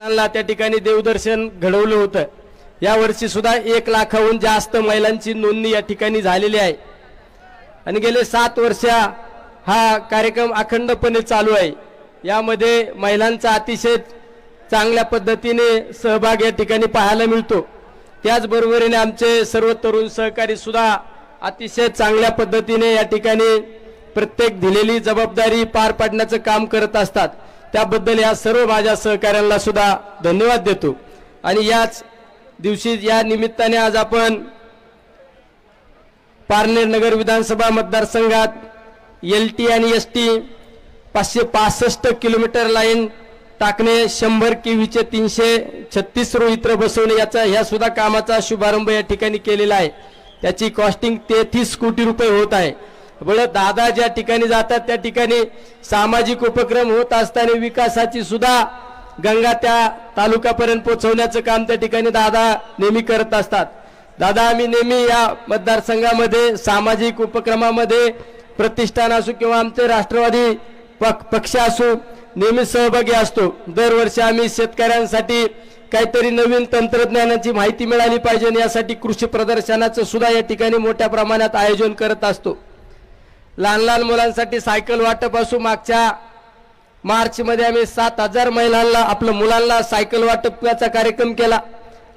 त्या ठिकाणी देवदर्शन घडवलं होतं। या वर्षी सुद्धा 1 लाखाहून जास्त महिलांची नोंदणी या ठिकाणी झालेली आहे आणि गेले 7 वर्ष हा कार्यक्रम अखंडपणे चालू आहे। यामध्ये महिलांचा अतिशय चांगल्या पद्धतीने सहभाग या ठिकाणी पाहायला मिळतो। त्याचबरोबरीने आमचे सर्व तरुण सहकारी सुद्धा अतिशय चांगल्या पद्धतीने या ठिकाणी प्रत्येक दिलेली जबाबदारी पार पाडण्याचं काम करत असतात। त्याबद्दल या सर्व माझ्या सहकाऱ्यांना सुद्धा धन्यवाद देतो। आणि याच दिवशी या निमित्ताने आज आपण पारनेर नगर विधानसभा मतदारसंघात LT आणि ST 565 किलोमीटर लाईन टाकणे, 100 kV 336 रोहित्र बसवणे ह्या सुद्धा कामाचा शुभारंभ या ठिकाणी केलेला आहे। त्याची कॉस्टिंग 33 कोटी रुपये होत आहे। बळ दादा ज्या ठिकाणी जातात त्या ठिकाणी सामाजिक उपक्रम होत असताना विकासाची सुद्धा गंगा त्या तालुक्यापर्यंत पोहोचवण्याचं काम त्या ठिकाणी दादा नेहमी करत असतात। दादा आम्ही नेहमी या मतदारसंघामध्ये सामाजिक उपक्रमामध्ये प्रतिष्ठान असो किंवा आमचे राष्ट्रवादी पक्ष असो नेहमी सहभागी असतो। दरवर्षी आम्ही शेतकऱ्यांसाठी काहीतरी नवीन तंत्रज्ञानाची माहिती मिळाली पाहिजे यासाठी कृषी प्रदर्शनाचं सुद्धा या ठिकाणी मोठ्या प्रमाणात आयोजन करत असतो। लहान लहान मुलांसाठी सायकल वाटप असो, मागच्या मार्च मध्ये आम्ही 7000 महिलांना आपल्या मुलांना सायकल वाटपाचा कार्यक्रम केला।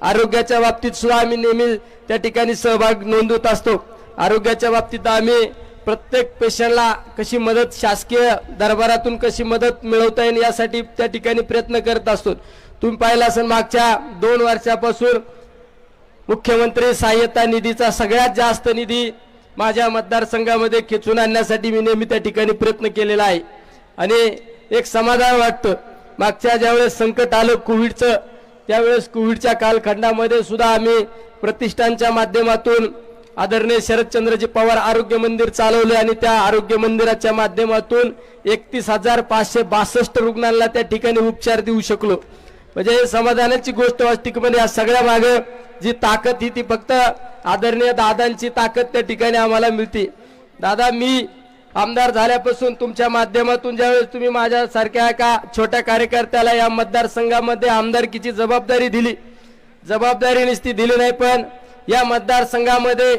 आरोग्याच्या बाबतीत सुद्धा आम्ही नेहमी त्या ठिकाणी सहभाग नोंदवत असतो। आरोग्याच्या बाबतीत आम्ही प्रत्येक पेशंटला कशी मदत शासकीय दरबारातून कशी मदत मिळवता येईल यासाठी त्या ठिकाणी प्रयत्न करत असतो। तुम्ही पाहिलं असेल मागच्या 2 वर्षापासून मुख्यमंत्री सहाय्यता निधीचा सगळ्यात जास्त निधी माझ्या मतदारसंघामध्ये खेचून आणण्यासाठी मी नेहमी त्या ठिकाणी प्रयत्न केलेला आहे। आणि एक समाधान वाटतं, मागच्या ज्यावेळेस संकट आलं कोविडचं त्यावेळेस कोविडच्या कालखंडामध्ये सुद्धा आम्ही प्रतिष्ठानच्या माध्यमातून आदरणीय शरदचंद्रजी पवार आरोग्य मंदिर चालवले आणि त्या आरोग्य मंदिराच्या माध्यमातून 31,562 रुग्णांना त्या ठिकाणी उपचार देऊ शकलो। म्हणजे समाधानाची गोष्ट वाटते की म्हणजे या सगळ्या मागे जी ताकद ही ती फक्त आदरणीय दादांची ताकद त्या ठिकाणी आम्हाला मिळते। दादा मी आमदार झाल्यापासून तुमच्या माध्यमातून ज्यावेळेस तुम्ही माझ्यासारख्या एका छोट्या कार्यकर्त्याला या मतदारसंघामध्ये आमदारकीची जबाबदारी दिली, जबाबदारी नुसती दिली नाही पण या मतदारसंघामध्ये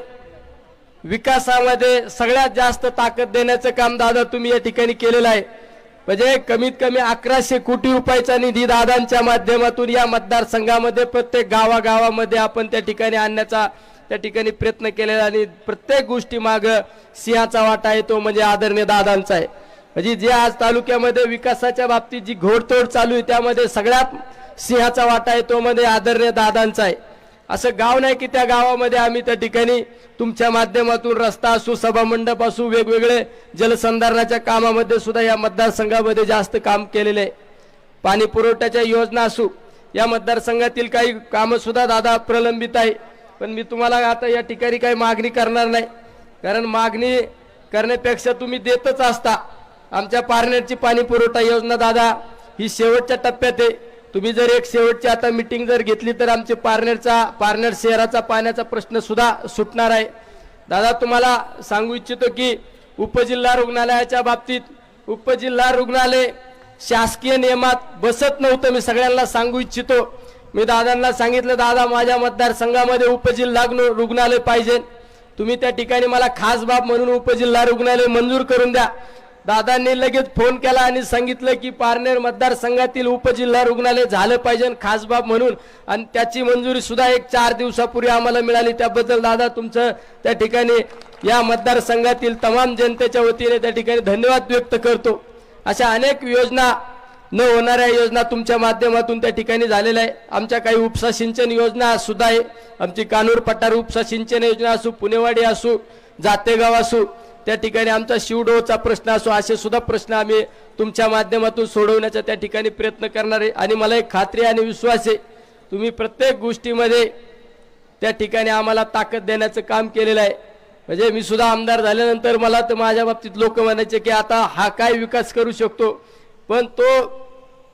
विकासामध्ये सगळ्यात जास्त ताकद देण्याचं काम दादा तुम्ही या ठिकाणी केलेलं आहे। म्हणजे कमीत कमी 1100 कोटी रुपयाचा निधी दादांच्या माध्यमातून या मतदारसंघामध्ये प्रत्येक गावागावामध्ये आपण त्या ठिकाणी आणण्याचा त्या ठिकाणी प्रयत्न केलेला आणि प्रत्येक गोष्टी माग सिंहाचा वाटा आहे तो म्हणजे आदरणीय दादांचा आहे। म्हणजे जे आज तालुक्यामध्ये विकासाच्या बाबतीत जी घोडतोड चालू आहे त्यामध्ये सगळ्यात सिंहाचा वाटा आहे तो म्हणजे आदरणीय दादांचा आहे। असं गाव नाही की त्या गावामध्ये आम्ही त्या ठिकाणी तुमच्या माध्यमातून रस्ता असो, सभा मंडप असो, वेगवेगळे जलसंधारणाच्या कामामध्ये सुद्धा या मतदारसंघामध्ये जास्त काम केलेले आहे। पाणी पुरवठ्याच्या योजना असो, या मतदारसंघातील काही कामं सुद्धा दादा प्रलंबित आहे। पण मी तुम्हाला आता या ठिकाणी काही मागणी करणार नाही, कारण मागणी करण्यापेक्षा तुम्ही देतच असता। आमच्या पारनेरची पाणी पुरवठा योजना दादा ही शेवटच्या टप्प्यात आहे। तुम्ही जर एक शेवटची आता मीटिंग जर घेतली तर आमचे पारनेर शहराचा पाण्याचा प्रश्न सुद्धा सुटणार आहे। दादा तुम्हाला सांगू इच्छितो की उपजिल्हा रुग्णालयाच्या बाबतीत उपजिल्हा रुग्णालय शासकीय नियमात बसत नव्हतं। मी सगळ्यांना सांगू इच्छितो, मी दादांना सांगितलं दादा माझ्या मतदारसंघामध्ये उपजिल्हा रुग्णालय पाहिजे, तुम्ही त्या ठिकाणी मला खास बाब म्हणून उपजिल्हा रुग्णालय मंजूर करून द्या। दादांनी लगेच फोन केला आणि सांगितलं की पारनेर मतदारसंघातील उपजिल्हा रुग्णालय झालं पाहिजे खास बाब म्हणून, आणि त्याची मंजुरी सुद्धा एक 4 दिवसापूर्वी आम्हाला मिळाली। त्याबद्दल दादा तुमचं त्या ठिकाणी या मतदारसंघातील तमाम जनतेच्या वतीने त्या ठिकाणी धन्यवाद व्यक्त करतो। अशा अनेक योजना न होणाऱ्या योजना तुमच्या माध्यमातून त्या ठिकाणी झालेल्या आहे। आमच्या काही उपसा सिंचन योजना सुद्धा आहे, आमची कानूर पठार उपसा सिंचन योजना असो, पुणेवाडी असो, जातेगाव असो, त्या ठिकाणी आमचा शिवडोचा प्रश्न असो, असे सुद्धा प्रश्न आम्ही तुमच्या माध्यमातून सोडवण्याचा त्या ठिकाणी प्रयत्न करणार आहे। आणि मला एक खात्री आणि विश्वास आहे तुम्ही प्रत्येक गोष्टीमध्ये त्या ठिकाणी आम्हाला ताकद देण्याचं काम केलेलं आहे। म्हणजे मी सुद्धा आमदार झाल्यानंतर मला तर माझ्या बाबतीत लोक म्हणायचे की आता हा काय विकास करू शकतो, पण तो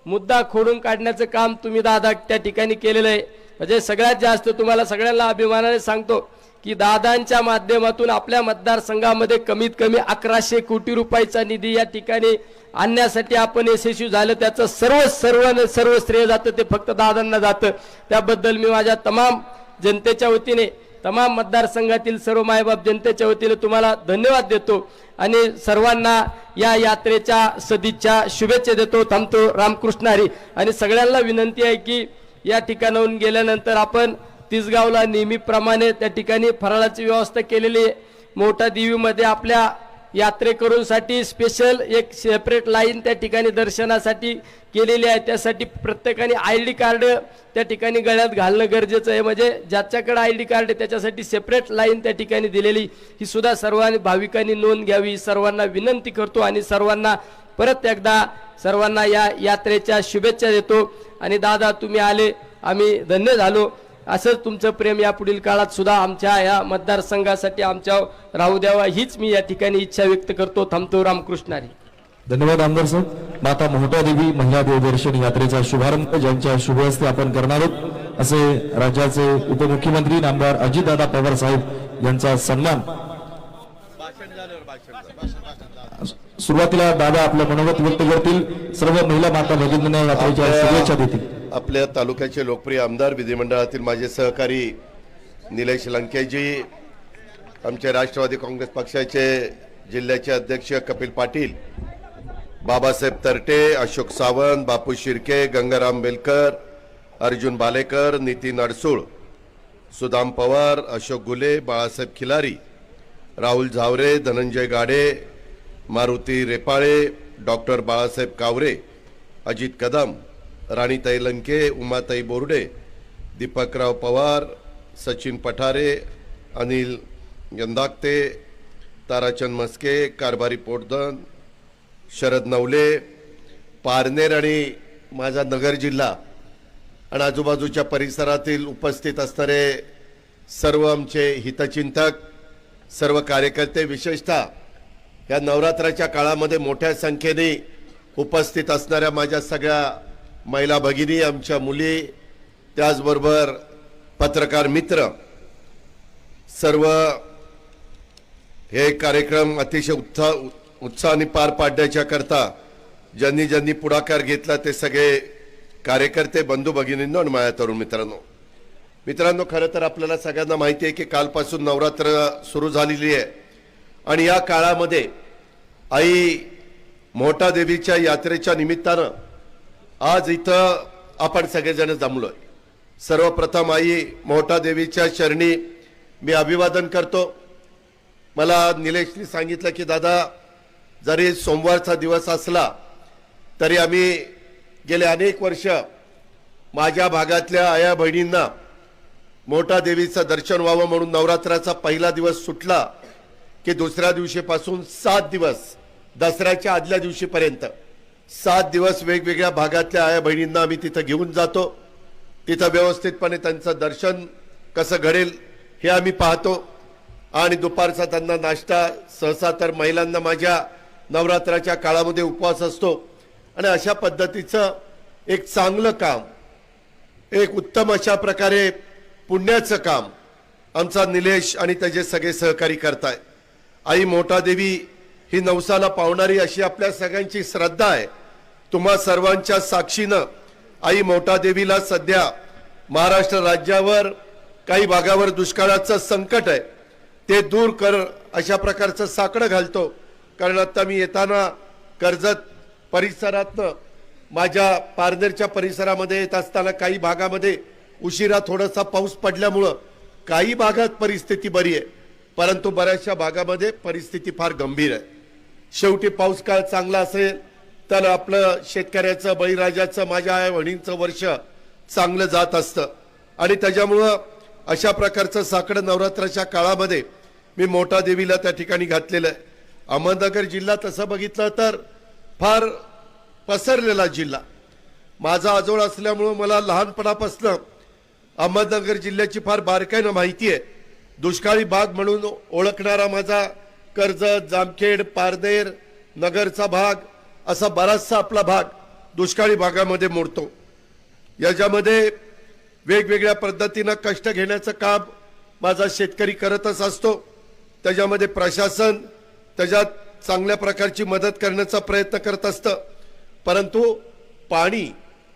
मुद्दा खोडून काढण्याचं काम तुम्ही दादा त्या ठिकाणी केलेलं आहे। म्हणजे सगळ्यात जास्त तुम्हाला सगळ्यांना अभिमानाने सांगतो की दादांच्या माध्यमातून आपल्या मतदारसंघामध्ये कमीत कमी 1100 कोटी रुपयाचा निधी या ठिकाणी आणण्यासाठी आपण यशस्वी झालं, त्याचं सर्व श्रेय जातं ते फक्त दादांना जातं. त्याबद्दल मी माझ्या तमाम जनतेच्या वतीने, तमाम मतदारसंघातील सर्व मायबाप जनतेच्या वतीने तुम्हाला धन्यवाद देतो आणि सर्वांना या यात्रेच्या सदिच्छा शुभेच्छा देतो. थांबतो. रामकृष्ण हरी. आणि सगळ्यांना विनंती आहे की या ठिकाणाहून गेल्यानंतर आपण तिसगावला नेहमीप्रमाणे त्या ठिकाणी फराळाची व्यवस्था केलेली आहे. मोठा देवीमध्ये आपल्या यात्रेकरूंसाठी स्पेशल एक सेपरेट लाईन त्या ठिकाणी दर्शनासाठी केलेली आहे. त्यासाठी प्रत्येकाने ID कार्ड त्या ठिकाणी गळ्यात घालणं गरजेचं आहे. म्हणजे ज्याच्याकडे ID कार्ड आहे त्याच्यासाठी सेपरेट लाईन त्या ठिकाणी दिलेली, ही सुद्धा सर्वांनी भाविकांनी नोंद घ्यावी, सर्वांना विनंती करतो. आणि सर्वांना परत एकदा सर्वांना या यात्रेच्या शुभेच्छा देतो. आणि दादा तुम्ही आले, आम्ही धन्य झालो. असंच तुमचं प्रेम या पुढील काळात सुद्धा आमच्या या मतदारसंघासाठी आमच्या राहू द्यावा, हीच मी या ठिकाणी इच्छा व्यक्त करतो. थांबतो. रामकृष्ण हरी. धन्यवाद आमदार साहेब. माता मोहटा देवी महिला देवदर्शन यात्रेचा शुभारंभ ज्यांच्या शुभ हस्ते आपण करणार आहोत असे राज्याचे उपमुख्यमंत्री नामदार अजितदादा पवार साहेब यांचा सन्मान. सुरुवातीला दादा आपलं मनोगत व्यक्त करतील. सर्व महिला माता भगिनींना यात्रेच्या शुभेच्छा देतील. आपल्या तालुक्याचे लोकप्रिय आमदार, विधिमंडळातील माझे सहकारी निलेश लंकेजी, आमचे राष्ट्रवादी काँग्रेस पक्षाचे जिल्ह्याचे अध्यक्ष कपिल पाटील, बाबासाहेब तरटे, अशोक सावंत, बापू शिर्के, गंगाराम बेलकर, अर्जुन बालेकर, नितीन अडसूळ, सुदाम पवार, अशोक गुले, बाळासाहेब खिलारी, राहुल झावरे, धनंजय गाडे, मारुती रेपाळे, डॉक्टर बाळासाहेब कावरे, अजित कदम, राणीताई लंके, उमाताई बोर्डे, दीपकराव पवार, सचिन पठारे, अनिल यंदागते, ताराचंद मस्के, कारभारी पोटदन, शरद नवले, पारनेर आणि माझा नगर जिल्हा आणि आजूबाजूच्या परिसरातील उपस्थित असणारे सर्व आमचे हितचिंतक, सर्व कार्यकर्ते, विशेषतः या नवरात्राच्या काळामध्ये मोठ्या संख्येने उपस्थित असणाऱ्या माझ्या सगळ्या महिला भगिनी, आमच्या मुली, त्याचबरोबर पत्रकार मित्र, सर्व हे कार्यक्रम अतिशय उत्साहाने पार पाडण्याच्या करता ज्यांनी ज्यांनी पुढाकार घेतला ते सगळे कार्यकर्ते, बंधू भगिनींनो आणि माझ्या तरुण मित्रांनो, खरं तर आपल्याला सगळ्यांना माहिती आहे की कालपासून नवरात्र सुरू झालेली आहे आणि या काळामध्ये आई मोहटा देवीच्या यात्रेच्या निमित्तानं आज इथं आपण सगळेजण जमलोय. सर्वप्रथम आई मोहटा देवीच्या चरणी मी अभिवादन करतो. मला निलेशनी सांगितलं की दादा, जरी सोमवारचा दिवस असला तरी आम्ही गेले अनेक वर्ष माझ्या भागातल्या आया बहिणींना मोहटा देवीचं दर्शन व्हावं म्हणून नवरात्राचा पहिला दिवस सुटला की दुसऱ्या दिवशीपासून 7 दिवस, दसऱ्याच्या आदल्या दिवशीपर्यंत 7 दिवस वेगवेगळ्या भागातल्या आया बहिणींना आम्ही तिथं घेऊन जातो. तिथं व्यवस्थितपणे त्यांचं दर्शन कसं घडेल हे आम्ही पाहतो आणि दुपारचा त्यांना नाश्ता, सहसा तर महिलांना माझ्या नवरात्राच्या काळामध्ये उपवास असतो आणि अशा पद्धतीचं एक चांगलं काम, एक उत्तम अशा प्रकारे पुण्याचं काम आमचा निलेश आणि त्याचे सगळे सहकारी करताय. आई मोहटा देवी ही नवसाला पावणारी अशी आपल्या सगळ्यांची श्रद्धा आहे. तुम्हा सर्वांच्या साक्षीनं आई मोहटा देवीला सध्या महाराष्ट्र राज्यावर काही भागावर दुष्काळाचं संकट आहे ते दूर कर अशा प्रकारचं साकडं घालतो. कारण आता मी येताना कर्जत परिसरातनं माझ्या पारनेरच्या परिसरामध्ये येत असताना काही भागामध्ये उशिरा थोडासा पाऊस पडल्यामुळं काही भागात परिस्थिती बरी आहे, परंतु बऱ्याचशा भागामध्ये परिस्थिती फार गंभीर आहे. शेवटी पाऊस काळ चांगला असेल तर आपलं शेतकऱ्याचं, बळीराजाचं, माझ्या आई बहिणींचं वर्ष चांगलं जात असतं आणि त्याच्यामुळं अशा प्रकारचं साकडं नवरात्राच्या काळामध्ये मी मोहटा देवीला त्या ठिकाणी घातलेलं आहे. अहमदनगर जिल्हा तसं बघितलं तर फार पसरलेला जिल्हा. माझा आजोळ असल्यामुळं मला लहानपणापासून अहमदनगर जिल्ह्याची फार बारकाईनं माहिती आहे. दुष्काळी भाग म्हणून ओळखणारा माझा कर्जत, जामखेड, पारनेर, नगरचा भाग असा बराचसा आपला भाग दुष्काळी भागामध्ये मोडतो. याच्यामध्ये वेगवेगळ्या पद्धतीनं कष्ट घेण्याचं काम माझा शेतकरी करतच असतो. त्याच्यामध्ये प्रशासन, त्याच्यात चांगल्या प्रकारची मदत करण्याचा प्रयत्न करत असतं, परंतु पाणी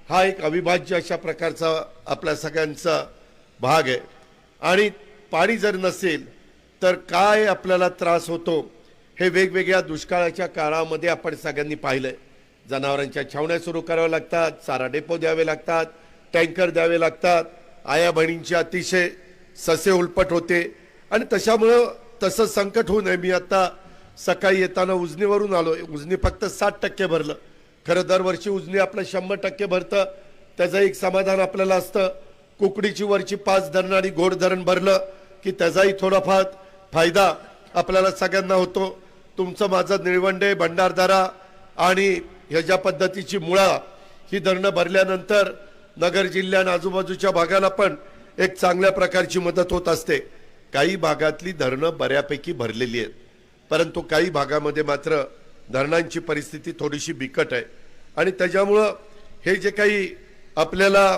हा एक अविभाज्य अशा प्रकारचा आपल्या सगळ्यांचा भाग आहे आणि पाणी जर नसेल तर काय आपल्याला त्रास होतो हे वेगवेगळ्या दुष्काळाच्या काळामध्ये आपण सगळ्यांनी पाहिलंय. जनावरांच्या छावण्या सुरू कराव्या लागतात, चारा डेपो द्यावे लागतात, टँकर द्यावे लागतात, आया बहिणींची अतिशय ससे उलपट होते आणि तशामुळं तसं संकट होऊ नये. मी आता सकाळी येताना उजनीवरून आलो, उजनी फक्त 60% भरलं. खरं दरवर्षी उजनी आपलं 100% भरतं, त्याचं एक समाधान आपल्याला असतं. कुकडीची वरची 5 धरणं आणि घोड धरण भरलं की त्याचाही थोडाफार फायदा आपल्याला सगळ्यांना होतो. तुमचं माझं निळवंडे, भंडारदरा आणि ह्या ज्या पद्धतीची मुळा ही धरणं भरल्यानंतर नगर जिल्ह्या आणि आजूबाजूच्या भागाला पण एक चांगल्या प्रकारची मदत होत असते. काही भागातली धरणं बऱ्यापैकी भरलेली आहेत, परंतु काही भागामध्ये मात्र धरणांची परिस्थिती थोडीशी बिकट आहे आणि त्याच्यामुळं हे जे काही आपल्याला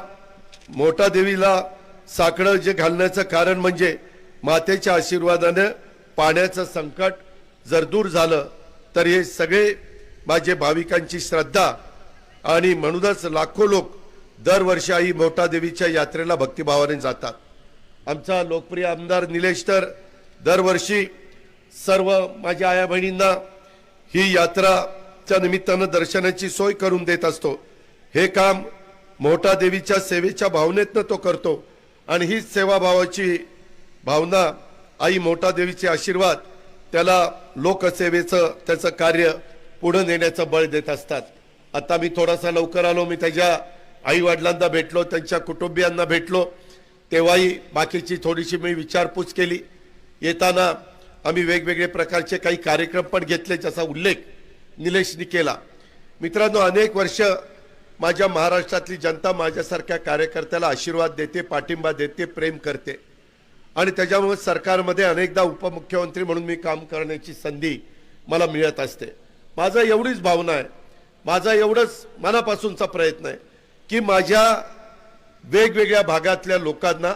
मोठा देवीला साकडं जे घालण्याचं कारण म्हणजे मातेच्या आशीर्वादाने पाण्याचं संकट जर दूर झालं तर हे सगळे माझे भाविकांची श्रद्धा आणि म्हणूनच लाखो लोक दरवर्षी आई मोठा देवीच्या यात्रेला भक्तिभावाने जातात. आमचा लोकप्रिय आमदार निलेश तर दरवर्षी सर्व माझ्या आया बहिणींना ही यात्राच्या निमित्तानं दर्शनाची सोय करून देत असतो. हे काम मोठा देवीच्या सेवेच्या भावनेतनं तो करतो आणि हीच सेवाभावाची भावना आई मोठा देवीचे आशीर्वाद त्याला लोकसेवेचं त्याचं कार्य पुढे नेण्याचं बळ देत असतात. आता मी थोडासा लवकर आलो, मी त्याच्या आई वडिलांना भेटलो, त्यांच्या कुटुंबियांना भेटलो, तेव्हाही बाकीची थोडीशी मी विचारपूस केली. येताना आम्ही वेगवेगळे प्रकारचे काही कार्यक्रम पण घेतले ज्याचा उल्लेख निलेशनी केला. मित्रांनो, अनेक वर्ष माझ्या महाराष्ट्रातली जनता माझ्यासारख्या कार्यकर्त्याला आशीर्वाद देते, पाठिंबा देते, प्रेम करते आणि त्याच्यामुळे सरकारमध्ये अनेकदा उपमुख्यमंत्री म्हणून मी काम करण्याची संधी मला मिळत असते. माझा एवढीच भावना आहे, माझा एवढंच मनापासूनचा प्रयत्न आहे की माझ्या वेगवेगळ्या भागातल्या लोकांना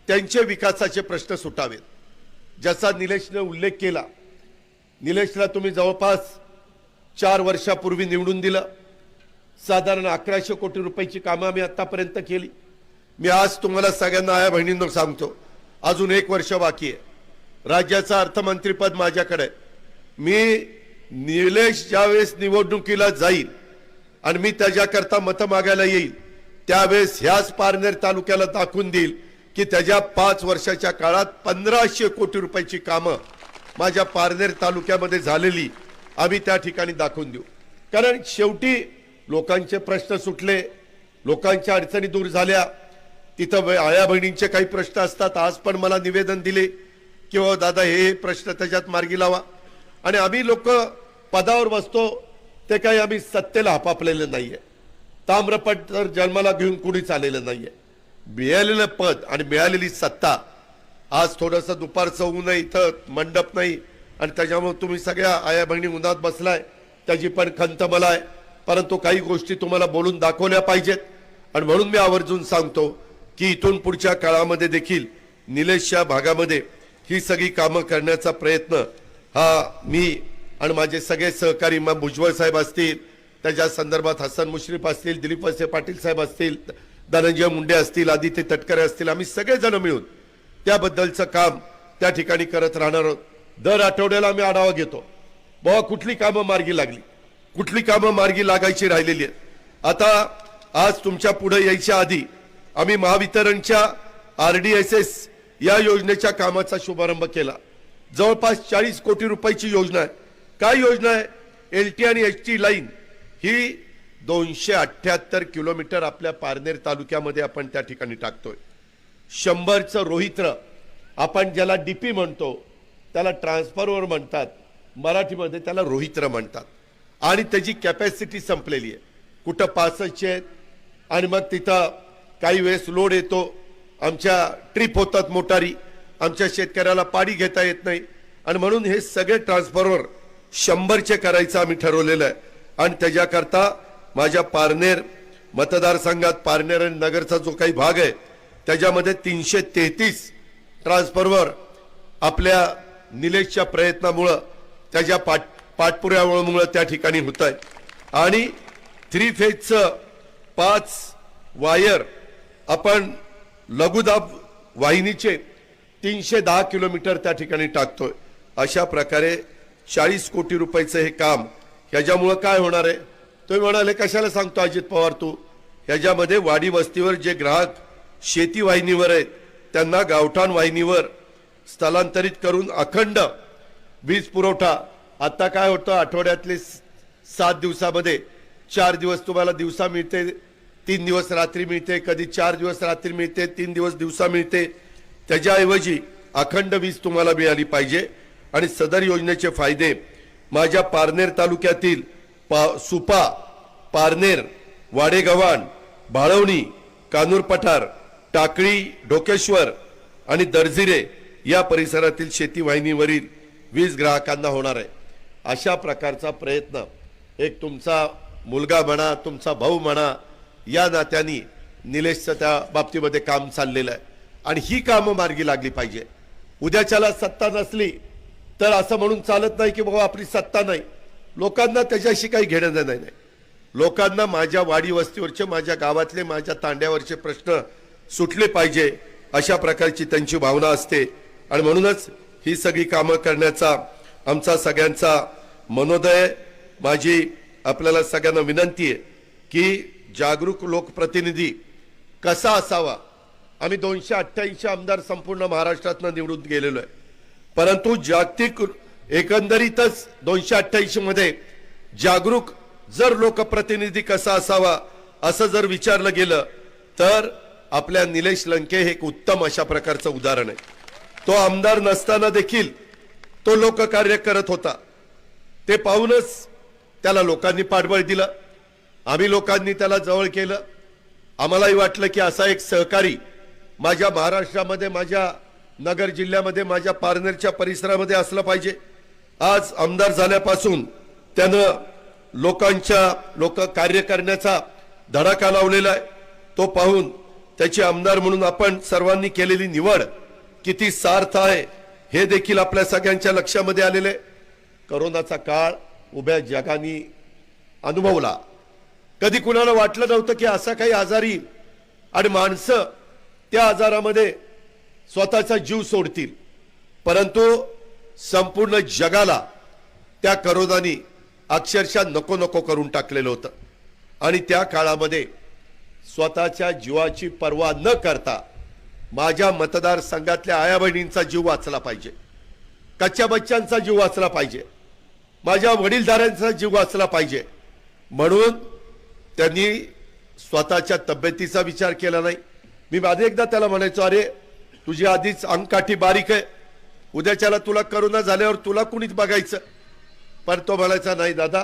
त्यांचे विकासाचे प्रश्न सुटावेत. ज्याचा निलेशने उल्लेख केला, निलेशला तुम्ही जवळपास 4 वर्षापूर्वी निवडून दिलं. साधारण 1100 कोटी रुपयाची कामं आम्ही आतापर्यंत केली. मी आज तुम्हाला सगळ्यांना आया बहिणींना सांगतो, अजून 1 वर्ष बाकी आहे. राज्याचं अर्थमंत्रीपद माझ्याकडे आहे. मी निलेश ज्यावेळेस निवडणुकीला जाईल आणि मी त्याच्याकरता मतं मागायला येईल त्यावेळेस ह्याच पारनेर तालुक्याला दाखवून देईल की त्याच्या 5 वर्षाच्या काळात 1500 कोटी रुपयाची कामं माझ्या पारनेर तालुक्यामध्ये झालेली आम्ही त्या ठिकाणी दाखवून देऊ. कारण शेवटी लोकांचे प्रश्न सुटले, लोकांच्या अडचणी दूर झाल्या. तिथं आया बहिणींचे काही प्रश्न असतात. आज पण मला निवेदन दिले की हो दादा हे प्रश्न त्याच्यात मार्गी लावा. आणि आम्ही लोक पदावर बसतो ते काही आम्ही सत्तेला हापापलेलं नाहीये. ताम्रपट तर जन्माला घेऊन कुणीच आलेलं नाहीये. मिळालेलं पद आणि मिळालेली सत्ता, आज थोडंसं दुपारचं ऊन आहे, इथं मंडप नाही आणि त्याच्यामुळे तुम्ही सगळ्या आया बहिणी उन्हात बसलाय, त्याची पण खंत मला आहे. परंतु काही गोष्टी तुम्हाला बोलून दाखवल्या पाहिजेत आणि म्हणून मी आवर्जून सांगतो की इथून पुढच्या काळामध्ये देखील निलेशच्या भागामध्ये ही सगळी कामं करण्याचा प्रयत्न हा मी आणि माझे सगळे सहकारी मग भुजबळ साहेब असतील, त्याच्या संदर्भात हसन मुश्रीफ असतील, दिलीप वळसे पाटील साहेब असतील, धनंजय मुंडे असतील, आदित्य तटकरे असतील, आम्ही सगळेजण मिळून त्याबद्दलचं काम त्या ठिकाणी करत राहणार आहोत. दर आठवड्याला आम्ही आढावा घेतो, बाबा कुठली कामं मार्गी लागली, कुठली कामं मार्गी लागायची राहिलेली आहेत. आता आज तुमच्या पुढे यायच्या आधी आम्ही महावितरणच्या RDSS या योजनेच्या कामाचा शुभारंभ केला. जवळपास 40 कोटी रुपयाची योजना आहे. काय योजना आहे? LT आणि HT लाईन ही 278 किलोमीटर आपल्या पारनेर तालुक्यामध्ये आपण त्या ठिकाणी टाकतोय. 100चं रोहित्र आपण ज्याला DP म्हणतो त्याला ट्रान्सफॉर्मर म्हणतात, मराठीमध्ये त्याला रोहित्र म्हणतात आणि त्याची कॅपॅसिटी संपलेली आहे. कुठं 65 आहेत आणि मग तिथं काही वेळेस लोड येतो, आमच्या ट्रिप होतात मोटारी, आमच्या शेतकऱ्याला पाणी घेता येत नाही आणि म्हणून हे सगळे ट्रान्सफॉर्मर 100चे करायचं आम्ही ठरवलेलं आहे. आणि त्याच्याकरता माझ्या पारनेर मतदारसंघात पारनेर आणि नगरचा जो काही भाग आहे त्याच्यामध्ये 333 ट्रान्सफॉर्मर आपल्या निलेशच्या प्रयत्नामुळे त्याच्या पाठपुराव्यामुळे त्या ठिकाणी होत आहे आणि 3 फेजचं 5 वायर आपण लघुदाब वाहिनीचे 310 किलोमीटर त्या ठिकाणी टाकतोय. अशा प्रकारे 40 कोटी रुपयाचं हे काम ह्याच्यामुळं काय होणार आहे. तुम्ही म्हणाले कशाला सांगतो अजित पवार तू. ह्याच्यामध्ये वाडी वस्तीवर जे ग्राहक शेती वाहिनीवर आहेत त्यांना गावठाण वाहिनीवर स्थलांतरित करून अखंड वीज पुरवठा. आता काय होतं, आठवड्यातले 7 दिवसामध्ये 4 दिवस तुम्हाला दिवसा मिळते, 3 दिवस रात्री मिळते, कधी 4 दिवस रात्री मिळते, 3 दिवस दिवसा मिळते. त्याच्याऐवजी अखंड वीज तुम्हाला मिळाली पाहिजे. आणि सदर योजनेचे फायदे माझ्या पारनेर तालुक्यातील सुपा, पारनेर, वाडेगव्हाण, बाळवणी, कानूर पठार, टाकळी, ढोकेश्वर आणि दर्जिरे या परिसरातील शेती वाहिनीवरील वीज ग्राहकांना होणार आहे. अशा प्रकारचा प्रयत्न एक तुमचा मुलगा म्हणा, तुमचा भाऊ म्हणा, या नात्याने निलेशचं त्या बाबतीमध्ये काम चाललेलं आहे आणि ही कामं मार्गी लागली पाहिजे. उद्याच्याला सत्ता नसली तर असं म्हणून चालत नाही की बाबा आपली सत्ता नाही. लोकांना त्याच्याशी काही घेणं देणं नाही. लोकांना माझ्या वाडी वस्तीवरचे, माझ्या गावातले, माझ्या तांड्यावरचे प्रश्न सुटले पाहिजे अशा प्रकारची त्यांची भावना असते. आणि म्हणूनच ही सगळी कामं करण्याचा आमचा सगळ्यांचा मनोदय. माझी आपल्याला सगळ्यांना विनंती आहे की जागरूक लोकप्रतिनिधी कसा असावा. आम्ही 288 आमदार संपूर्ण महाराष्ट्रातनं निवडून गेलेलो आहे, परंतु जागतिक एकंदरीतच 288 मध्ये जागरूक जर लोकप्रतिनिधी कसा असावा असं जर विचारलं गेलं तर आपल्या निलेश लंके हे एक उत्तम अशा प्रकारचं उदाहरण आहे. तो आमदार नसताना देखील तो लोककार्य करत होता. ते पाहूनच त्याला लोकांनी पाठबळ दिलं. आम्ही लोकांनी त्याला जवळ केलं. आम्हालाही वाटलं की असा एक सहकारी माझ्या महाराष्ट्रामध्ये, माझ्या नगर जिल्ह्यामध्ये, माझ्या पारनेरच्या परिसरामध्ये असलं पाहिजे. आज आमदार झाल्यापासून त्यानं लोक कार्य करण्याचा धडाका लावलेला आहे. तो पाहून त्याचे आमदार म्हणून आपण सर्वांनी केलेली निवड किती सार्थ आहे हे देखील आपल्या सगळ्यांच्या लक्षामध्ये आलेले. कोरोनाचा काळ उभ्या जगाने अनुभवला. कधी कुणाला वाटलं नव्हतं की असा काही आजार येईल आणि माणसं त्या आजारामध्ये स्वतःचा जीव सोडतील. परंतु संपूर्ण जगाला त्या कोरोनाने अक्षरशः नको नको करून टाकलेलं होतं. आणि त्या काळामध्ये स्वतःच्या जीवाची पर्वा न करता माझ्या मतदारसंघातल्या आया बहिणींचा जीव वाचला पाहिजे, कच्च्या बच्चांचा जीव वाचला पाहिजे, माझ्या वडीलधाऱ्यांचा जीव वाचला पाहिजे म्हणून त्यांनी स्वतःच्या तब्येतीचा विचार केला नाही. मी आधी एकदा त्याला म्हणायचो, अरे तुझी आधीच अंगकाठी बारीक आहे, उद्याच्याला तुला करोना झाल्यावर तुला कुणीच बघायचं. पण तो म्हणायचा नाही दादा,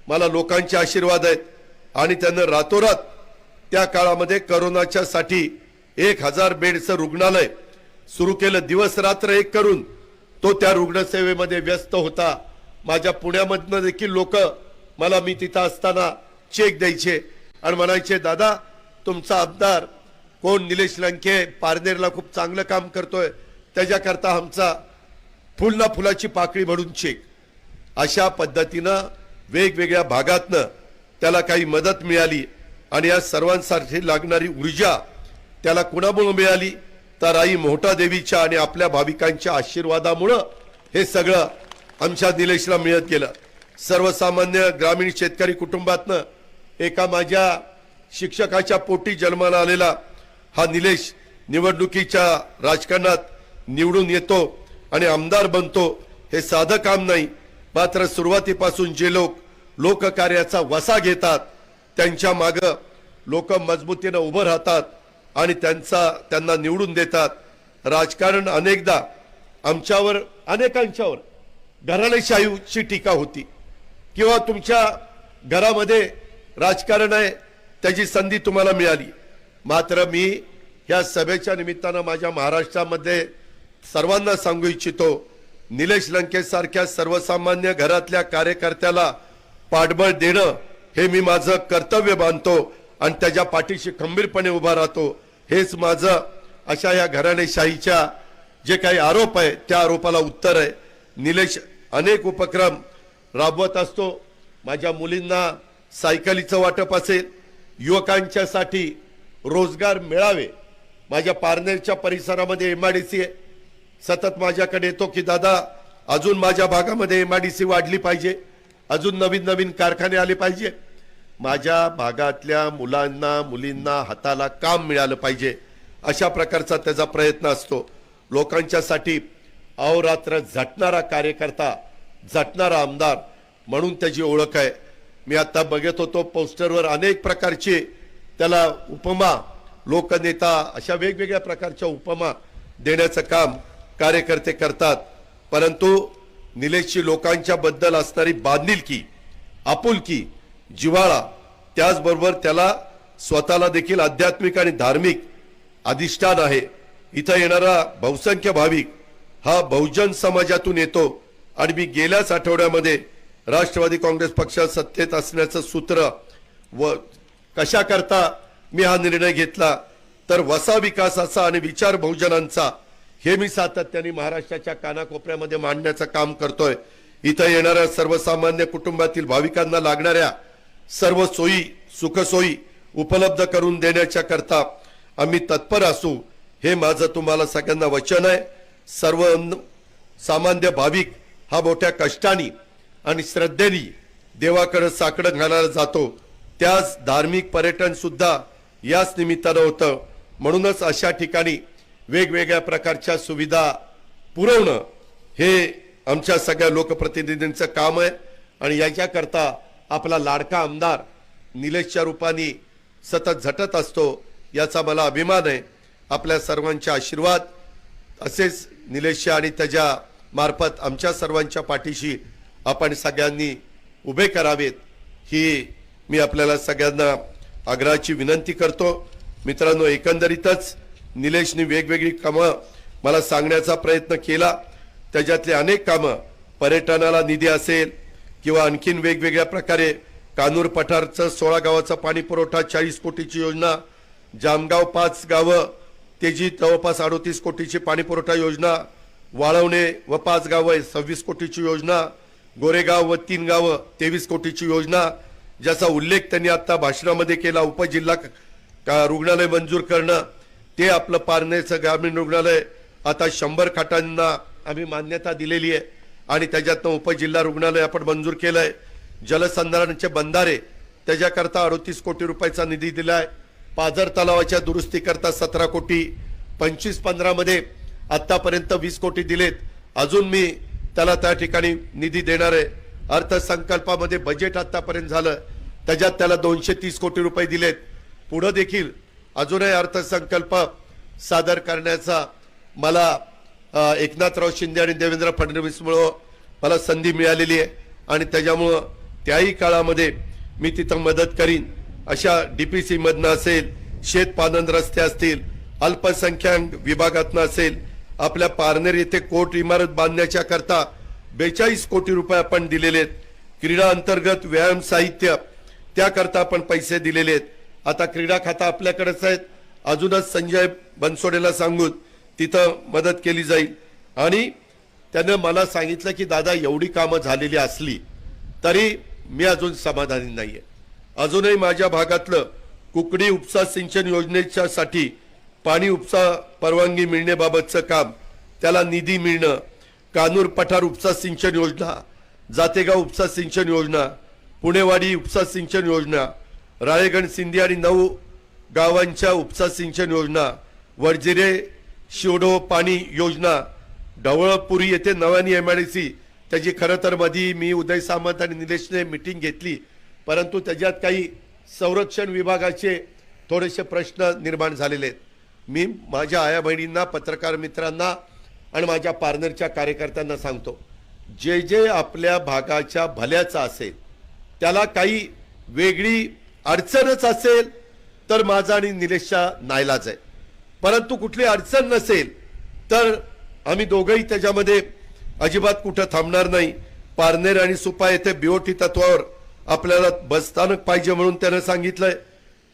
मला लोकांचे आशीर्वाद आहेत. आणि त्यानं रातोरात त्या काळामध्ये करोनाच्या साठी 1000 बेडचं रुग्णालय सुरू केलं. दिवस रात्र एक करून तो त्या रुग्णसेवेमध्ये व्यस्त होता. माझ्या पुण्यामधनं देखील लोक मला, मी तिथं असताना चेक द्यायचे आणि म्हणायचे, दादा तुमचा आमदार कोण निलेश लंके पारनेरला खूप चांगलं काम करतोय, त्याच्याकरता आमचा फुलना फुलाची पाकळी म्हणून चेक. अशा पद्धतीनं वेगवेगळ्या भागातनं त्याला काही मदत मिळाली. आणि या सर्वांसाठी लागणारी ऊर्जा त्याला कुणामुळे मिळाली तर आई मोहटा देवीच्या आणि आपल्या भाविकांच्या आशीर्वादामुळं हे सगळं आमच्या निलेशला मिळत गेलं. सर्वसामान्य ग्रामीण शेतकरी कुटुंबातनं एका माझ्या शिक्षकाच्या पोटी जन्माला आलेला हा निलेश निवडणुकीच्या राजकारणात निवडून येतो आणि आमदार बनतो. हे साधं काम नाही. मात्र सुरुवातीपासून जे लोक लोककार्याचा वसा घेतात त्यांच्या मागे लोक मजबूतीने उभं राहतात आणि त्यांना निवडून देतात. राजकारण अनेकदा आमच्यावर, अनेकांच्यावर घराणेशाहीची टीका होती किंवा तुमच्या घरामध्ये राजकारण आहे त्याची संधी तुम्हाला मिळाली. मात्र मी या सभेच्या निमित्तानं माझ्या महाराष्ट्रामध्ये सर्वांना सांगू इच्छितो, निलेश लंके सारख्या सर्वसामान्य घरातल्या कार्यकर्त्याला पाठबळ देणं हे मी माझं कर्तव्य मानतो आणि त्याच्या पाठीशी खंबीरपणे उभा राहतो. हेच माझं अशा या घराणेशाहीच्या जे काही आरोप आहे त्या आरोपाला उत्तर आहे. निलेश अनेक उपक्रम राबवत असतो. माझ्या मुलींना सायकलीचं वाटप असेल, युवकांच्यासाठी रोजगार मिळावे. माझ्या पारनेरच्या परिसरामध्ये MIDC आहे. सतत माझ्याकडे येतो की दादा अजून माझ्या भागामध्ये MIDC वाढली पाहिजे, अजून नवीन नवीन कारखाने आले पाहिजे. माझ्या भागातल्या मुलांना मुलींना हाताला काम मिळालं पाहिजे, अशा प्रकारचा त्याचा प्रयत्न असतो. लोकांच्यासाठी अहोरात्र झटणारा कार्यकर्ता, झटणारा आमदार म्हणून त्याची ओळख आहे. मी आता बघत होतो पोस्टरवर अनेक प्रकारचे त्याला उपमा, लोकनेता, अशा वेगवेगळ्या प्रकारच्या उपमा देण्याचं काम कार्यकर्ते करतात. परंतु निलेशची लोकांच्या बद्दल असणारी बांधिलकी, आपुलकी, जिव्हाळा, त्याचबरोबर त्याला स्वतःला देखील आध्यात्मिक आणि धार्मिक अधिष्ठान आहे. इथं येणारा बहुसंख्य भाविक हा बहुजन समाजातून येतो. आणि मी गेल्याच आठवड्यामध्ये राष्ट्रवादी काँग्रेस पक्षात सत्तेत असण्याचं सूत्र व कशा करता मी हा निर्णय घेतला, तर वसा विकासाचा आणि विचार बहुजनांचा हे मी सातत्याने महाराष्ट्राच्या कानाकोपऱ्यामध्ये मांडण्याचं काम करतोय. इथं येणाऱ्या सर्वसामान्य कुटुंबातील भाविकांना लागणाऱ्या सर्व सोयी सुखसोयी उपलब्ध करून देण्याच्या करता आम्ही तत्पर असू, हे माझं तुम्हाला सगळ्यांना वचन आहे. सर्व सामान्य भाविक हा मोठ्या कष्टाने आणि श्रद्धेने देवाकडे साकडं घालायला जातो. त्याच धार्मिक पर्यटन सुद्धा याच निमित्तानं होतं. म्हणूनच अशा ठिकाणी वेगवेगळ्या प्रकारच्या सुविधा पुरवणं हे आमच्या सगळ्या लोकप्रतिनिधींचं काम आहे. आणि याच्याकरता आपला लाडका आमदार निलेशच्या रूपाने सतत झटत असतो, याचा मला अभिमान आहे. आपल्या सर्वांचे आशीर्वाद असेच निलेशच्या आणि त्याच्या मार्फत आमच्या सर्वांच्या पाठीशी आपण सगळ्यांनी उभे करावेत, ही मी आपल्याला सगळ्यांना आग्रहाची विनंती करतो. मित्रांनो, एकंदरीतच निलेशने वेगवेगळी कामं मला सांगण्याचा प्रयत्न केला. त्याच्यातले अनेक कामं, पर्यटनाला निधी असेल किंवा आणखीन वेगवेगळ्या प्रकारे कानूर पठारचं 16 गावाचा पाणी पुरवठा 40 कोटीची योजना, जामगाव 5 गावं त्याची जवळपास 38 कोटीची पाणी पुरवठा योजना, वाळवणे व 5 गावं 26 कोटीची योजना, गोरेगाव व 3 गावं 23 कोटीची योजना, ज्याचा उल्लेख त्यांनी आता भाषणामध्ये केला. उपजिल्हा रुग्णालय मंजूर करणं, ते आपलं पारनेरचं ग्रामीण रुग्णालय आता 100 खाटांना आम्ही मान्यता दिलेली आहे आणि त्याच्यातनं उपजिल्हा रुग्णालय आपण मंजूर केलंय. जलसंधारणाचे बंधारे त्याच्याकरता 38 कोटी रुपयाचा निधी दिलाय. पाझर तलावाच्या दुरुस्तीकरता 17 कोटी, 25-15 मध्ये आतापर्यंत 20 कोटी दिलेत. अजून मी त्याला त्या ठिकाणी निधी देणार आहे. अर्थसंकल्पामध्ये बजेट आतापर्यंत झालं, त्याच्यात त्याला 230 कोटी रुपये दिलेत. पुढे देखील अजूनही अर्थसंकल्प सादर करण्याचा मला एकनाथराव शिंदे आणि देवेंद्र फडणवीसमुळे मला संधी मिळालेली आहे आणि त्याच्यामुळं त्याही काळामध्ये मी तिथं मदत करीन. अशा DPC मधनं असेल, शेतपालन रस्ते असतील, अल्पसंख्याक विभागातनं असेल, आपल्या पारनेर येथे कोर्ट इमारत बांधण्याच्या करता 42 कोटी रुपये आपण दिलेले आहेत. क्रीडा अंतर्गत व्यायाम साहित्य त्याकरता आपण पैसे दिलेले आहेत. आता क्रीडा खाता आपल्याकडेच आहेत. अजूनच संजय बनसोडेला सांगून तिथं मदत केली जाईल. आणि त्यानं मला सांगितलं की दादा एवढी कामं झालेली असली तरी मी अजून समाधानी नाहीये. अजूनही माझ्या भागातलं कुकडी उपसा सिंचन योजनेच्यासाठी पाणी उपसा परवानगी मिळण्याबाबतचं काम, त्याला निधी मिळणं, कानूर पठार उपसा सिंचन योजना, जातेगाव उपसा सिंचन योजना, पुणेवाडी उपसा सिंचन योजना, राळेगण सिंधी आणि 9 गावांच्या उपसा सिंचन योजना, वडजिरे शिवडो पाणी योजना, ढवळपुरी येथे नव्याने MIDC, त्याची खरं तर मध्ये मी उदय सामंत आणि निलेशने मीटिंग घेतली, परंतु त्याच्यात काही संरक्षण विभागाचे थोडेसे प्रश्न निर्माण झालेले आहेत. मी माझ्या आया बहिणींना, पत्रकार मित्रांना आणि माझ्या पार्टनरच्या कार्यकर्त्यांना सांगतो, जे जे आपल्या भागाच्या भल्याचा असेल, त्याला काही वेगळी अडचणच असेल तर माझा आणि निलेशचा नाईलाज आहे. परंतु कुठली अडचण नसेल तर आम्ही दोघंही त्याच्यामध्ये अजिबात कुठं थांबणार नाही. पारनेर आणि सुपा येथे BOT तत्वावर आपल्याला बसस्थानक पाहिजे म्हणून त्यानं सांगितलंय.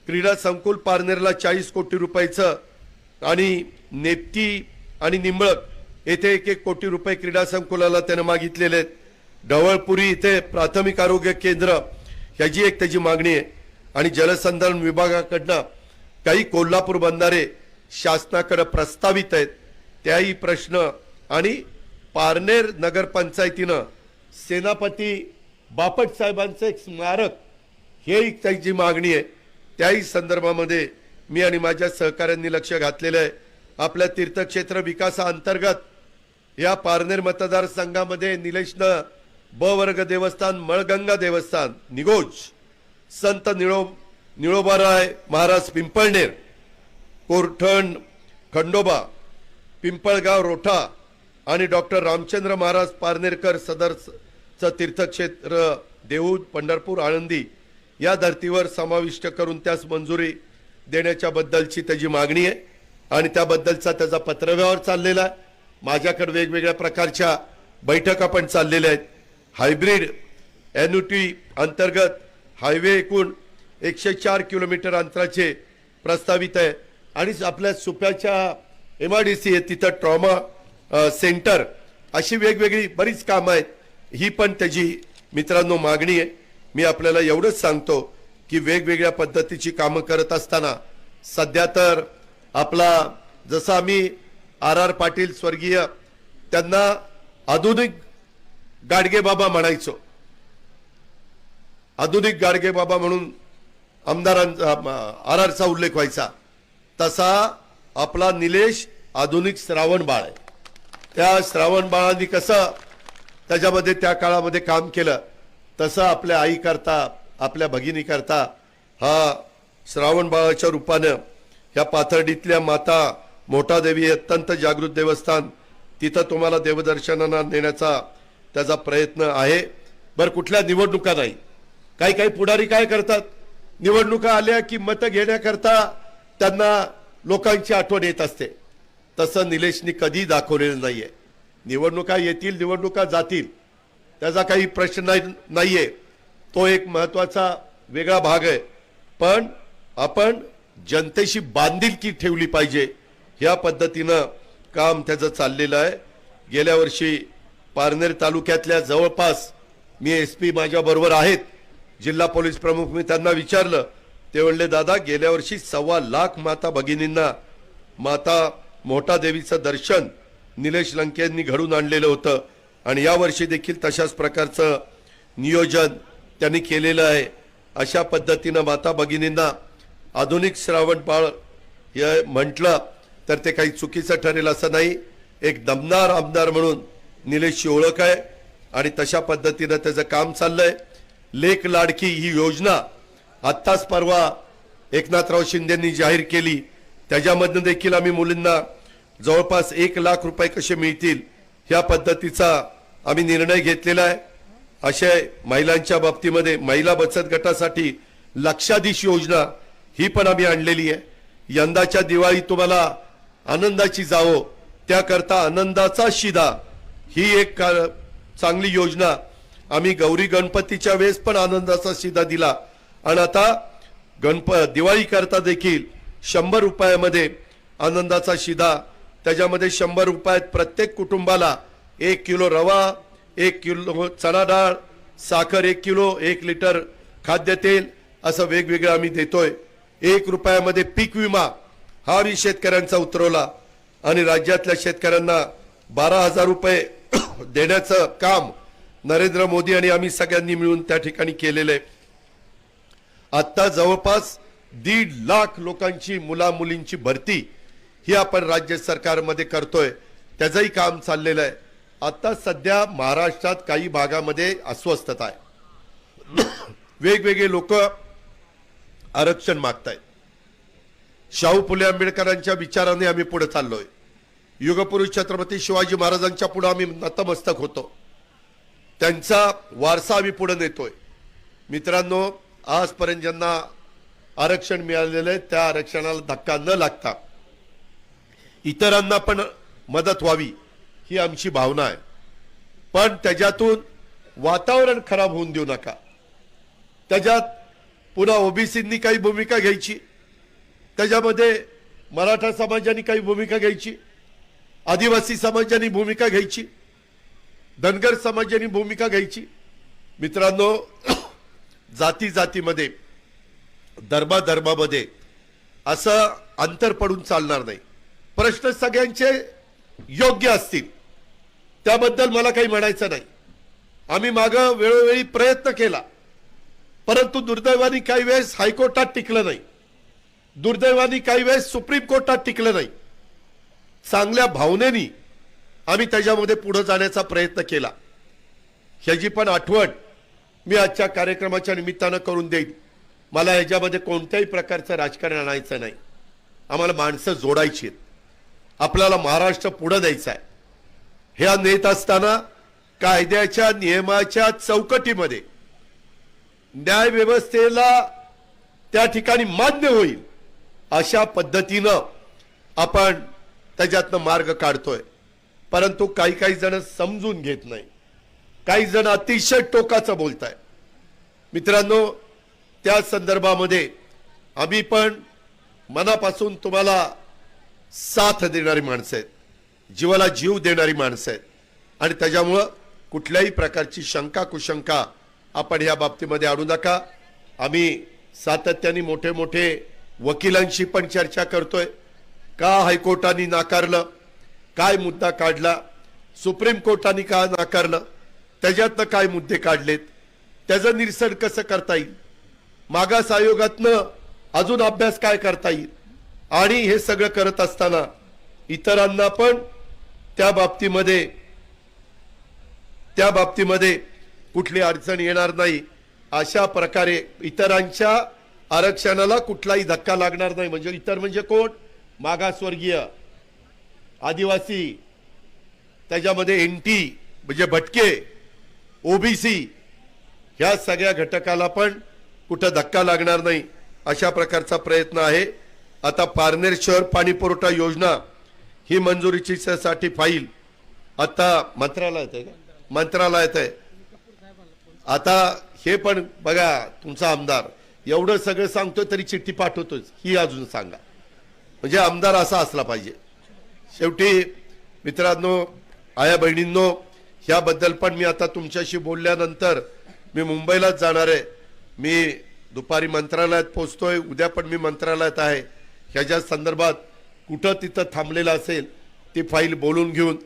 क्रीडा संकुल पारनेरला 40 कोटी रुपयाचं आणि नेप्ती आणि निंबळक येथे 1-1 कोटी रुपये क्रीडा संकुलाला त्यानं मागितलेले आहेत. ढवळपुरी इथे प्राथमिक आरोग्य केंद्र ह्याची एक त्याची मागणी आहे आणि जलसंधारण विभागाकडनं काही कोल्हापूर बंधारे शासनाकडे प्रस्तावित आहेत त्याही प्रश्न आणि पारनेर नगरपंचायतीनं सेनापती बापट साहेबांचं एक स्मारक हे एक त्याची मागणी आहे त्याही संदर्भामध्ये मी आणि माझ्या सहकाऱ्यांनी लक्ष घातलेलं आहे. आपल्या तीर्थक्षेत्र विकासाअंतर्गत या पारनेर मतदारसंघामध्ये निलेशनं ब वर्ग देवस्थान, मळगंगा देवस्थान, निगोज, संत निळोबाराय महाराज पिंपळनेर, कोरठण खंडोबा, पिंपळगाव रोठा आणि डॉक्टर रामचंद्र महाराज पारनेरकर सदरचं तीर्थक्षेत्र देऊळ, पंढरपूर, आळंदी या धर्तीवर समाविष्ट करून त्यास मंजुरी देण्याच्या बद्दलची त्याची मागणी आहे आणि त्याबद्दलचा त्याचा पत्रव्यवहार चाललेला आहे. माझ्याकडे वेगवेगळ्या प्रकारच्या बैठका पण चाललेल्या आहेत. हायब्रिड एन्युटी अंतर्गत हायवे एकूण 104 किलोमीटर अंतराचे प्रस्तावित आहे आणि आपल्या सुप्याच्या MIDC आहे तिथं ट्रॉमा सेंटर अशी वेगवेगळी बरीच कामं आहेत. ही पण त्याची मित्रांनो मागणी आहे. मी आपल्याला एवढंच सांगतो की वेगवेगळ्या पद्धतीची कामं करत असताना सध्या तर आपला जसं आम्ही RR पाटील स्वर्गीय त्यांना आधुनिक गाडगे बाबा म्हणायचो, आधुनिक गाडगे बाबा म्हणून आमदारांचा RRचा उल्लेख व्हायचा, तसा आपला निलेश आधुनिक श्रावण बाळ आहे. त्या श्रावण बाळांनी कसं त्याच्यामध्ये त्या काळामध्ये काम केलं तसं आपल्या आई करता, आपल्या भगिनी करता हा श्रावण बाळाच्या रूपानं ह्या पाथर्डीतल्या माता मोठादेवी अत्यंत जागृत देवस्थान तिथं तुम्हाला देवदर्शनाला नेण्याचा त्याचा प्रयत्न आहे. बरं, कुठल्या निवडणुका नाही. काही काही पुढारी काय करतात, निवडणुका आल्या की मतं घेण्याकरता त्यांना लोकांची आठवण येत असते. तसं निलेशनी कधी दाखवलेलं नाहीये. निवडणुका येतील, निवडणुका जातील, त्याचा काही प्रश्न नाहीये. तो एक महत्वाचा वेगळा भाग आहे. पण आपण जनतेशी बांधिलकी ठेवली पाहिजे या पद्धतीनं काम त्याचं चाललेलं आहे. गेल्या वर्षी पारनेर तालुक्यातल्या जवळपास मी SP माझ्या बरोबर आहेत, जिल्हा पोलीस प्रमुख, मी त्यांना विचारलं, ते म्हणले दादा गेल्या वर्षी 1.25 लाख माता भगिनींना माता मोठा देवीचं दर्शन निलेश लंके यांनी घडून आणलेलं होतं आणि या वर्षी देखील तशाच प्रकारचं नियोजन त्यांनी केलेलं आहे. अशा पद्धतीनं माता भगिनींना आधुनिक श्रावण बाळ हे म्हटलं तर ते काही चुकीचं ठरेल असं नाही. एक दमदार आमदार म्हणून निलेशची ओळख आहे आणि तशा पद्धतीनं त्याचं काम चाललंय. लेक लाडकी ही योजना आत्ताच परवा एकनाथराव शिंदेंनी जाहीर केली. त्याच्यामधनं देखील आम्ही मुलींना जवळपास 1 लाख रुपये कसे मिळतील ह्या पद्धतीचा आम्ही निर्णय घेतलेला आहे. अशा महिलांच्या बाबतीमध्ये महिला बचत गटासाठी लक्षाधीश योजना ही पण आम्ही आणलेली आहे. यंदाच्या दिवाळी तुम्हाला आनंदाची जावो त्याकरता आनंदाचा शिदा ही एक चांगली योजना आम्ही गौरी गणपतीच्या वेळेस पण आनंदाचा शिदा दिला आणि आता दिवाळी करता देखील 100 रुपयामध्ये आनंदाचा शिदा. त्याच्यामध्ये 100 रुपयात प्रत्येक कुटुंबाला 1 किलो रवा, 1 किलो चणा डाळ, साखर 1 किलो, 1 लिटर खाद्यतेल असं वेगवेगळं आम्ही देतोय. 1 रुपयामध्ये पीक विमा हा आम्ही शेतकऱ्यांचा उतरवला आणि राज्यातल्या शेतकऱ्यांना 12,000 रुपये देण्याचं काम नरेंद्र मोदी आणि आम्ही सगळ्यांनी मिळून त्या ठिकाणी केलेलं आहे. आता जवळपास 1.5 लाख लोकांची मुला-मुलींची भरती ही आपण राज्य सरकारमध्ये करतोय. त्याचंही काम चाललेलं आहे. आता सध्या महाराष्ट्रात काही भागामध्ये अस्वस्थता आहे. वेगवेगळे लोक आरक्षण मागतायत. शाहू फुले आंबेडकरांच्या विचाराने आम्ही पुढे चाललोय. युगपुरुष छत्रपती शिवाजी महाराजांच्या पुढे आम्ही नतमस्तक होतो. त्यांचा वारसा आम्ही पुढे नेतोय. मित्रांनो, आजपर्यंत ज्यांना आरक्षण मिळालेलं आहे त्या आरक्षणाला धक्का न लागता इतरांना पण मदत व्हावी ही आमची भावना आहे. पण त्याच्यातून वातावरण खराब होऊन देऊ नका. त्याच्यात पुन्हा ओबीसींनी काही भूमिका घ्यायची, त्याच्यामध्ये मराठा समाजाने काही भूमिका घ्यायची, आदिवासी समाजाने भूमिका घ्यायची. धनगर समाजाने भूमिका घ्यायची. मित्रांनो, जाती जातीमध्ये, धर्मा धर्मामध्ये असं अंतर पडून चालणार नाही. प्रश्न सगळ्यांचे योग्य असतील त्याबद्दल मला काही म्हणायचं नाही. आम्ही मागं वेळोवेळी प्रयत्न केला, परंतु दुर्दैवाने काही वेळेस हायकोर्टात टिकलं नाही, दुर्दैवाने काही वेळेस सुप्रीम कोर्टात टिकलं नाही. चांगल्या भावनेनी आम्ही त्याच्यामध्ये पुढे जाण्याचा प्रयत्न केला. ह्याची पण आठवण मी आजच्या कार्यक्रमाच्या निमित्तानं करून देईन. मला ह्याच्यामध्ये कोणत्याही प्रकारचं राजकारण आणायचं नाही. आम्हाला माणसं जोडायची आहेत. आपल्याला महाराष्ट्र पुढे द्यायचा आहे. ह्या नेत असताना कायद्याच्या नियमाच्या चौकटीमध्ये न्याय व्यवस्थेला त्या ठिकाणी मान्य होईल अशा पद्धतीनं आपण त्याच्यातनं मार्ग काढतोय. परंतु काही जण समजून घेत नाही, काही जण अतिशय टोकाचं बोलताय. मित्रांनो, त्या संदर्भामध्ये आम्ही पण मनापासून तुम्हाला साथ देणारी माणसं आहेत, जीवाला जीव देणारी माणसं आहेत. आणि त्याच्यामुळं कुठल्याही प्रकारची शंका कुशंका आपण या बाबतीमध्ये आणू नका. आम्ही सातत्याने मोठे मोठे वकिलांशी पण चर्चा करतोय. का हायकोर्टाने नाकारलं, काय मुद्दा काढला, सुप्रीम कोर्टाने का नाकारलं, त्याच्यातनं काय मुद्दे काढलेत, त्याचं निरसन कसं करता येईल, मागास आयोगातनं अजून अभ्यास काय करता येईल. आणि हे सगळं करत असताना इतरांना पण त्या बाबतीमध्ये कुठली अडचण येणार नाही अशा प्रकारे इतरांच्या आरक्षणाला कुठलाही धक्का लागणार नाही. म्हणजे इतर म्हणजे कोण? मागासवर्गीय, आदिवासी, त्याच्यामध्ये एनटी म्हणजे भटके, ओबीसी, ह्या सगळ्या घटकाला पण कुठं धक्का लागणार नाही अशा प्रकारचा प्रयत्न आहे. आता पारनेर शहर पाणी पुरवठा योजना ही मंजुरीची साठी फाईल आता मंत्रालयात आहे का? मंत्रालयात आहे. आता हे पण बघा, तुमचा आमदार एवढं सगळं सांगतोय तरी चिठ्ठी पाठवतोय, ही अजून सांगा. म्हणजे आमदार असा असला पाहिजे. शेवटी मित्रांनो, आया बहिणींनो, ह्याबद्दल पण मी आता तुमच्याशी बोलल्यानंतर मी मुंबईलाच जाणार आहे. मी दुपारी मंत्रालयात पोहोचतोय, उद्या पण मी मंत्रालयात आहे. ह्याच्या संदर्भात कुठं तिथं थांबलेलं असेल ती फाईल बोलून घेऊन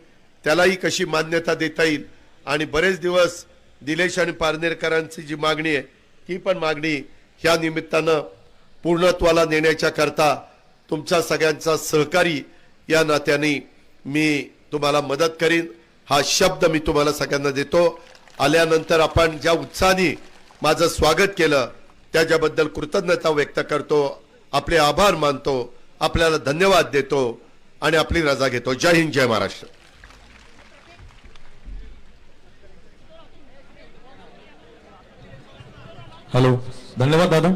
त्यालाही कशी मान्यता देता येईल. आणि बरेच दिवस निलेश आणि पारनेरकरांची जी मागणी आहे ती पण मागणी ह्या निमित्तानं पूर्णत्वाला नेण्याच्या करता तुमच्या सगळ्यांचा सहकारी या नात्याने मी तुम्हाला मदत करीन हा शब्द मी तुम्हाला सगळ्यांना देतो. आल्यानंतर आपण ज्या उत्साहाने माझं स्वागत केलं त्याच्याबद्दल कृतज्ञता व्यक्त करतो, आपले आभार मानतो, आपल्याला धन्यवाद देतो आणि आपली रजा घेतो. जय हिंद, जय महाराष्ट्र. हॅलो, धन्यवाद दादा.